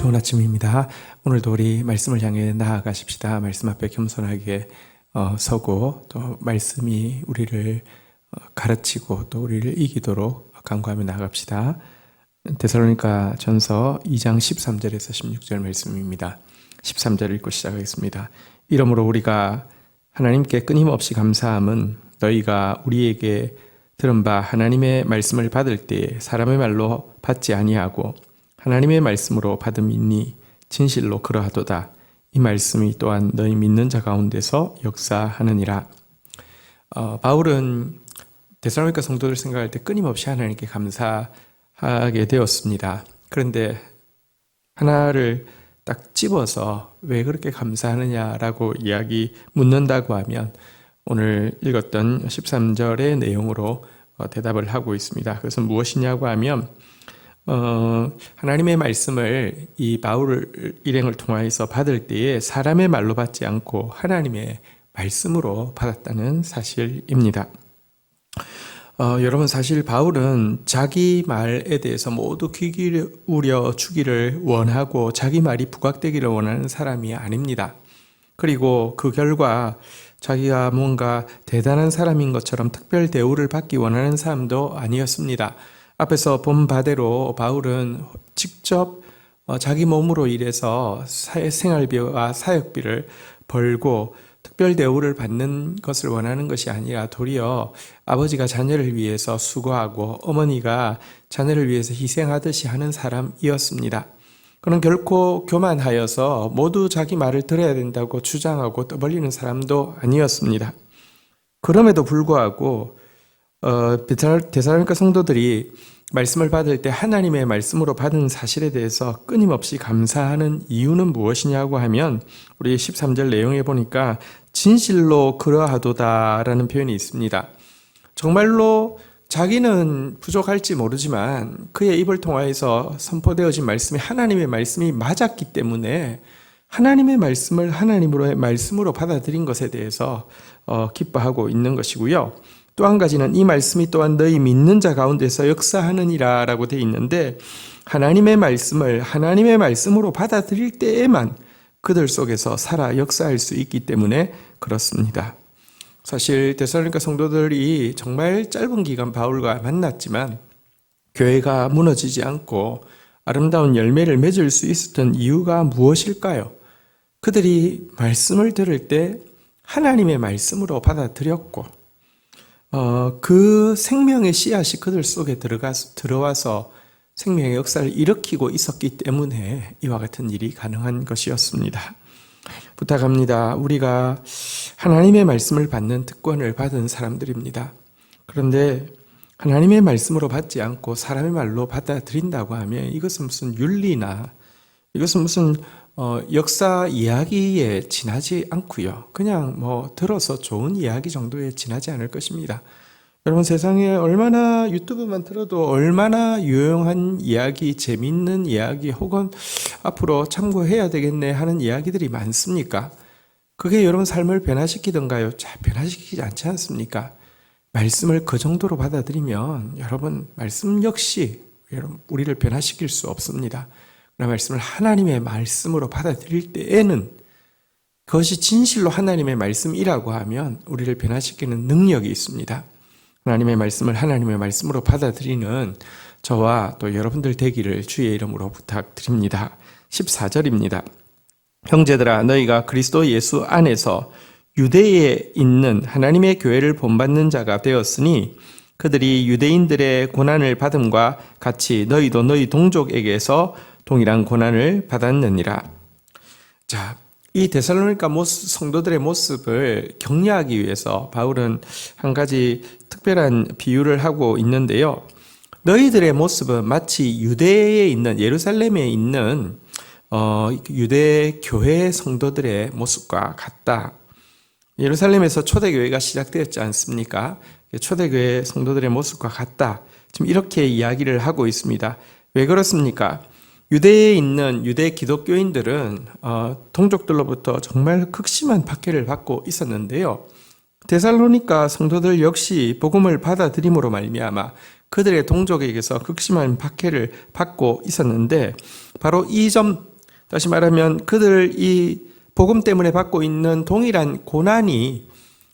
좋은 아침입니다. 오늘도 우리 말씀을 향해 나아가십시다. 말씀 앞에 겸손하게 서고 또 말씀이 우리를 가르치고 또 우리를 이기도록 간구하며 나아갑시다. 데살로니가 전서 2장 13절에서 16절 말씀입니다. 13절 읽고 시작하겠습니다. 이러므로 우리가 하나님께 끊임없이 감사함은 너희가 우리에게 들은 바 하나님의 말씀을 받을 때에 사람의 말로 받지 아니하고 하나님의 말씀으로 받음이니 진실로 그러하도다. 이 말씀이 또한 너희 믿는 자 가운데서 역사하느니라. 바울은 데살로니가 성도들 생각할 때 끊임없이 하나님께 감사하게 되었습니다. 그런데 하나를 딱 집어서 왜 그렇게 감사하느냐라고 묻는다고 하면 오늘 읽었던 13절의 내용으로 대답을 하고 있습니다. 그것은 무엇이냐고 하면 하나님의 말씀을 이 바울 일행을 통하여서 받을 때에 사람의 말로 받지 않고 하나님의 말씀으로 받았다는 사실입니다. 여러분, 사실 바울은 자기 말에 대해서 모두 귀 기울여 주기를 원하고 자기 말이 부각되기를 원하는 사람이 아닙니다. 그리고 그 결과 자기가 뭔가 대단한 사람인 것처럼 특별 대우를 받기 원하는 사람도 아니었습니다. 앞에서 본 바대로 바울은 직접 자기 몸으로 일해서 생활비와 사역비를 벌고 특별 대우를 받는 것을 원하는 것이 아니라 도리어 아버지가 자녀를 위해서 수고하고 어머니가 자녀를 위해서 희생하듯이 하는 사람이었습니다. 그는 결코 교만하여서 모두 자기 말을 들어야 된다고 주장하고 떠벌리는 사람도 아니었습니다. 그럼에도 불구하고 데살로니가 성도들이 말씀을 받을 때 하나님의 말씀으로 받은 사실에 대해서 끊임없이 감사하는 이유는 무엇이냐고 하면 우리 13절 내용에 보니까 진실로 그러하도다라는 표현이 있습니다. 정말로 자기는 부족할지 모르지만 그의 입을 통하여서 선포되어진 말씀이 하나님의 말씀이 맞았기 때문에 하나님의 말씀을 하나님의 말씀으로 받아들인 것에 대해서 기뻐하고 있는 것이고요. 또 한 가지는 이 말씀이 또한 너희 믿는 자 가운데서 역사하느니라 라고 되어 있는데 하나님의 말씀을 하나님의 말씀으로 받아들일 때에만 그들 속에서 살아 역사할 수 있기 때문에 그렇습니다. 사실 데살로니가 성도들이 정말 짧은 기간 바울과 만났지만 교회가 무너지지 않고 아름다운 열매를 맺을 수 있었던 이유가 무엇일까요? 그들이 말씀을 들을 때 하나님의 말씀으로 받아들였고 그 생명의 씨앗이 그들 속에 들어와서 생명의 역사를 일으키고 있었기 때문에 이와 같은 일이 가능한 것이었습니다. 부탁합니다. 우리가 하나님의 말씀을 받는 특권을 받은 사람들입니다. 그런데 하나님의 말씀으로 받지 않고 사람의 말로 받아들인다고 하면 이것은 무슨 윤리나 이것은 무슨 역사 이야기에 지나지 않고요. 그냥 들어서 좋은 이야기 정도에 지나지 않을 것입니다. 여러분, 세상에 얼마나 유튜브만 틀어도 얼마나 유용한 이야기, 재미있는 이야기 혹은 앞으로 참고해야 되겠네 하는 이야기들이 많습니까? 그게 여러분 삶을 변화시키던가요? 잘 변화시키지 않지 않습니까? 말씀을 그 정도로 받아들이면 여러분 말씀 역시 우리를 변화시킬 수 없습니다. 그런 말씀을 하나님의 말씀으로 받아들일 때에는 그것이 진실로 하나님의 말씀이라고 하면 우리를 변화시키는 능력이 있습니다. 하나님의 말씀을 하나님의 말씀으로 받아들이는 저와 또 여러분들 되기를 주의 이름으로 부탁드립니다. 14절입니다. 형제들아, 너희가 그리스도 예수 안에서 유대에 있는 하나님의 교회를 본받는 자가 되었으니 그들이 유대인들의 고난을 받음과 같이 너희도 너희 동족에게서 동일한 고난을 받았느니라. 자, 이 데살로니가 성도들의 모습을 격려하기 위해서 바울은 한 가지 특별한 비유를 하고 있는데요. 너희들의 모습은 마치 유대에 있는 예루살렘에 있는 유대 교회 성도들의 모습과 같다. 예루살렘에서 초대교회가 시작되었지 않습니까? 초대교회 성도들의 모습과 같다. 지금 이렇게 이야기를 하고 있습니다. 왜 그렇습니까? 유대에 있는 유대 기독교인들은 동족들로부터 정말 극심한 박해를 받고 있었는데요. 데살로니가 성도들 역시 복음을 받아들임으로 말미암아 그들의 동족에게서 극심한 박해를 받고 있었는데 바로 이 점 다시 말하면 그들 이 복음 때문에 받고 있는 동일한 고난이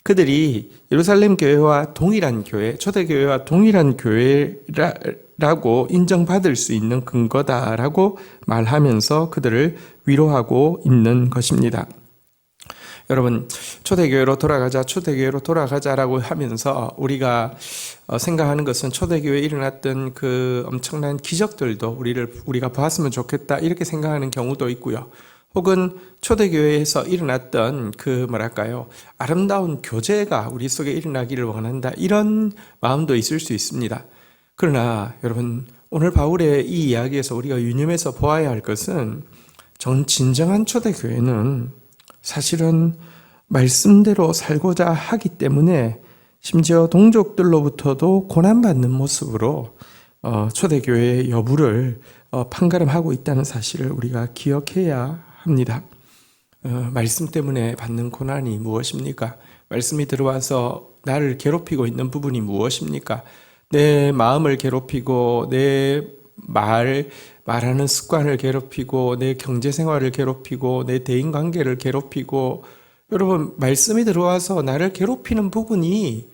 그들이 예루살렘 교회와 동일한 교회, 초대교회와 동일한 교회라고 인정받을 수 있는 근거다라고 말하면서 그들을 위로하고 있는 것입니다. 여러분, 초대교회로 돌아가자라고 하면서 우리가 생각하는 것은 초대교회에 일어났던 그 엄청난 기적들도 우리가 보았으면 좋겠다 이렇게 생각하는 경우도 있고요. 혹은 초대교회에서 일어났던 아름다운 교제가 우리 속에 일어나기를 원한다 이런 마음도 있을 수 있습니다. 그러나 여러분, 오늘 바울의 이 이야기에서 우리가 유념해서 보아야 할 것은 진정한 초대교회는 사실은 말씀대로 살고자 하기 때문에 심지어 동족들로부터도 고난받는 모습으로 초대교회의 여부를 판가름하고 있다는 사실을 우리가 기억해야 합니다. 말씀 때문에 받는 고난이 무엇입니까? 말씀이 들어와서 나를 괴롭히고 있는 부분이 무엇입니까? 내 마음을 괴롭히고 내 말하는 습관을 괴롭히고 내 경제생활을 괴롭히고 내 대인관계를 괴롭히고 여러분, 말씀이 들어와서 나를 괴롭히는 부분이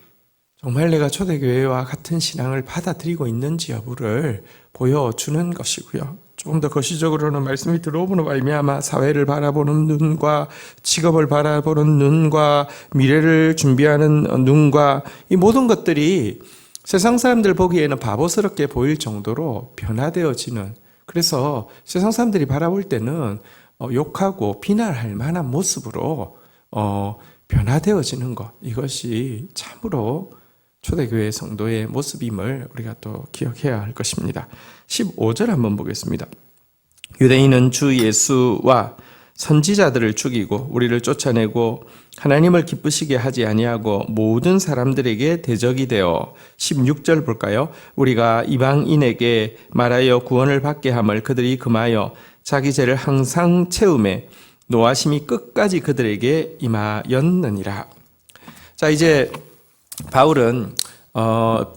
정말 내가 초대교회와 같은 신앙을 받아들이고 있는지 여부를 보여주는 것이고요. 조금 더 거시적으로는 말씀이 들어오므로 말미암아 사회를 바라보는 눈과 직업을 바라보는 눈과 미래를 준비하는 눈과 이 모든 것들이 세상 사람들 보기에는 바보스럽게 보일 정도로 변화되어지는, 그래서 세상 사람들이 바라볼 때는 욕하고 비난할 만한 모습으로 변화되어지는 것, 이것이 참으로 초대교회 성도의 모습임을 우리가 또 기억해야 할 것입니다. 15절 한번 보겠습니다. 유대인은 주 예수와 선지자들을 죽이고 우리를 쫓아내고 하나님을 기쁘시게 하지 아니하고 모든 사람들에게 대적이 되어 16절 볼까요? 우리가 이방인에게 말하여 구원을 받게 함을 그들이 금하여 자기 죄를 항상 채우매 노하심이 끝까지 그들에게 임하였느니라. 자, 이제 바울은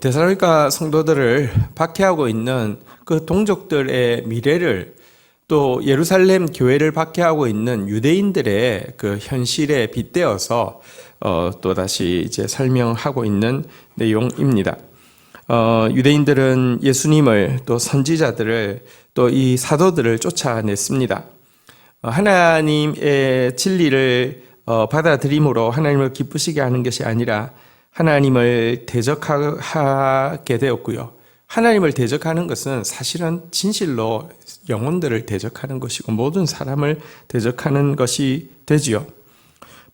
데살로니가 성도들을 박해하고 있는 그 동족들의 미래를, 또 예루살렘 교회를 박해하고 있는 유대인들의 그 현실에 빗대어서 또 다시 이제 설명하고 있는 내용입니다. 유대인들은 예수님을, 또 선지자들을, 또 이 사도들을 쫓아냈습니다. 하나님의 진리를 받아들임으로 하나님을 기쁘시게 하는 것이 아니라 하나님을 대적하게 되었고요. 하나님을 대적하는 것은 사실은 진실로 영혼들을 대적하는 것이고 모든 사람을 대적하는 것이 되지요.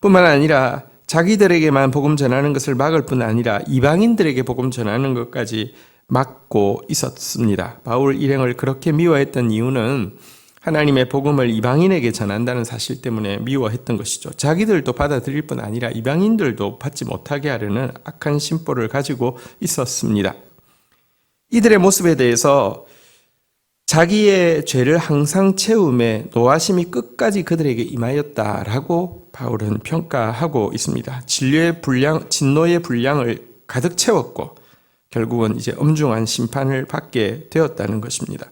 뿐만 아니라 자기들에게만 복음 전하는 것을 막을 뿐 아니라 이방인들에게 복음 전하는 것까지 막고 있었습니다. 바울 일행을 그렇게 미워했던 이유는 하나님의 복음을 이방인에게 전한다는 사실 때문에 미워했던 것이죠. 자기들도 받아들일 뿐 아니라 이방인들도 받지 못하게 하려는 악한 심보를 가지고 있었습니다. 이들의 모습에 대해서 자기의 죄를 항상 채움에 노하심이 끝까지 그들에게 임하였다라고 바울은 평가하고 있습니다. 진노의 분량을 가득 채웠고 결국은 이제 엄중한 심판을 받게 되었다는 것입니다.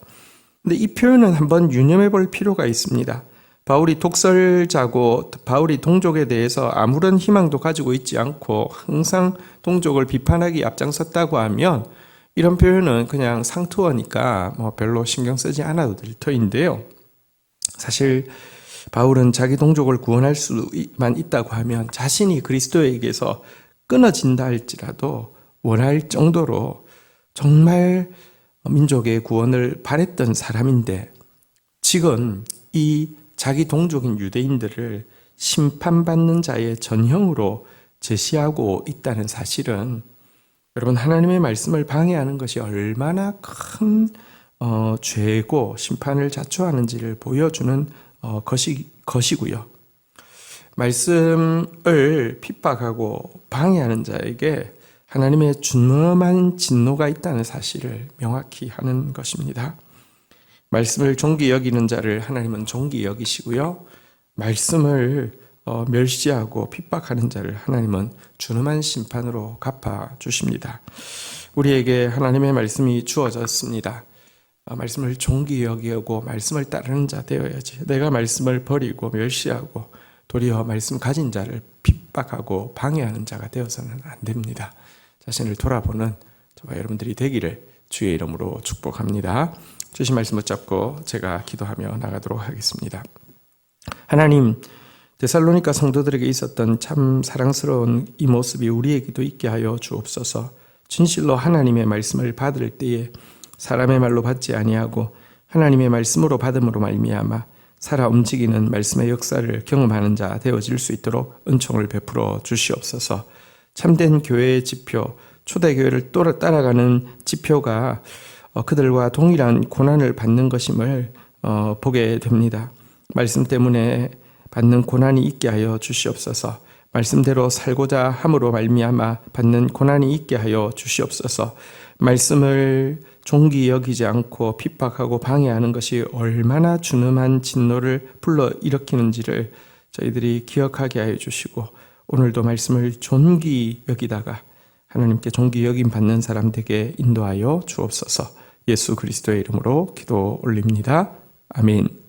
근데 이 표현은 한번 유념해 볼 필요가 있습니다. 바울이 독설자고 바울이 동족에 대해서 아무런 희망도 가지고 있지 않고 항상 동족을 비판하기 앞장섰다고 하면 이런 표현은 그냥 상투어니까 별로 신경 쓰지 않아도 될 터인데요. 사실 바울은 자기 동족을 구원할 수만 있다고 하면 자신이 그리스도에게서 끊어진다 할지라도 원할 정도로 정말 민족의 구원을 바랬던 사람인데 지금 이 자기 동족인 유대인들을 심판받는 자의 전형으로 제시하고 있다는 사실은 여러분, 하나님의 말씀을 방해하는 것이 얼마나 큰 죄고 심판을 자초하는지를 보여주는 것이고요. 말씀을 핍박하고 방해하는 자에게 하나님의 준엄한 진노가 있다는 사실을 명확히 하는 것입니다. 말씀을 존귀 여기는 자를 하나님은 존귀 여기시고요. 말씀을 멸시하고 핍박하는 자를 하나님은 준엄한 심판으로 갚아주십니다. 우리에게 하나님의 말씀이 주어졌습니다. 말씀을 존귀 여기고 말씀을 따르는 자 되어야지. 내가 말씀을 버리고 멸시하고 도리어 말씀 가진 자를 핍박하고 방해하는 자가 되어서는 안 됩니다. 자신을 돌아보는 저와 여러분들이 되기를 주의 이름으로 축복합니다. 주신 말씀 붙잡고 제가 기도하며 나가도록 하겠습니다. 하나님, 데살로니가 성도들에게 있었던 참 사랑스러운 이 모습이 우리에게도 있게 하여 주옵소서. 진실로 하나님의 말씀을 받을 때에 사람의 말로 받지 아니하고 하나님의 말씀으로 받음으로 말미암아 살아 움직이는 말씀의 역사를 경험하는 자 되어질 수 있도록 은총을 베풀어 주시옵소서. 참된 교회의 지표, 초대교회를 따라가는 지표가 그들과 동일한 고난을 받는 것임을 보게 됩니다. 말씀 때문에 받는 고난이 있게 하여 주시옵소서. 말씀대로 살고자 함으로 말미암아 받는 고난이 있게 하여 주시옵소서. 말씀을 존귀 여기지 않고 핍박하고 방해하는 것이 얼마나 준엄한 진노를 불러일으키는지를 저희들이 기억하게 하여 주시고, 오늘도 말씀을 존귀 여기다가 하나님께 존귀 여김 받는 사람 되게 인도하여 주옵소서. 예수 그리스도의 이름으로 기도 올립니다. 아멘.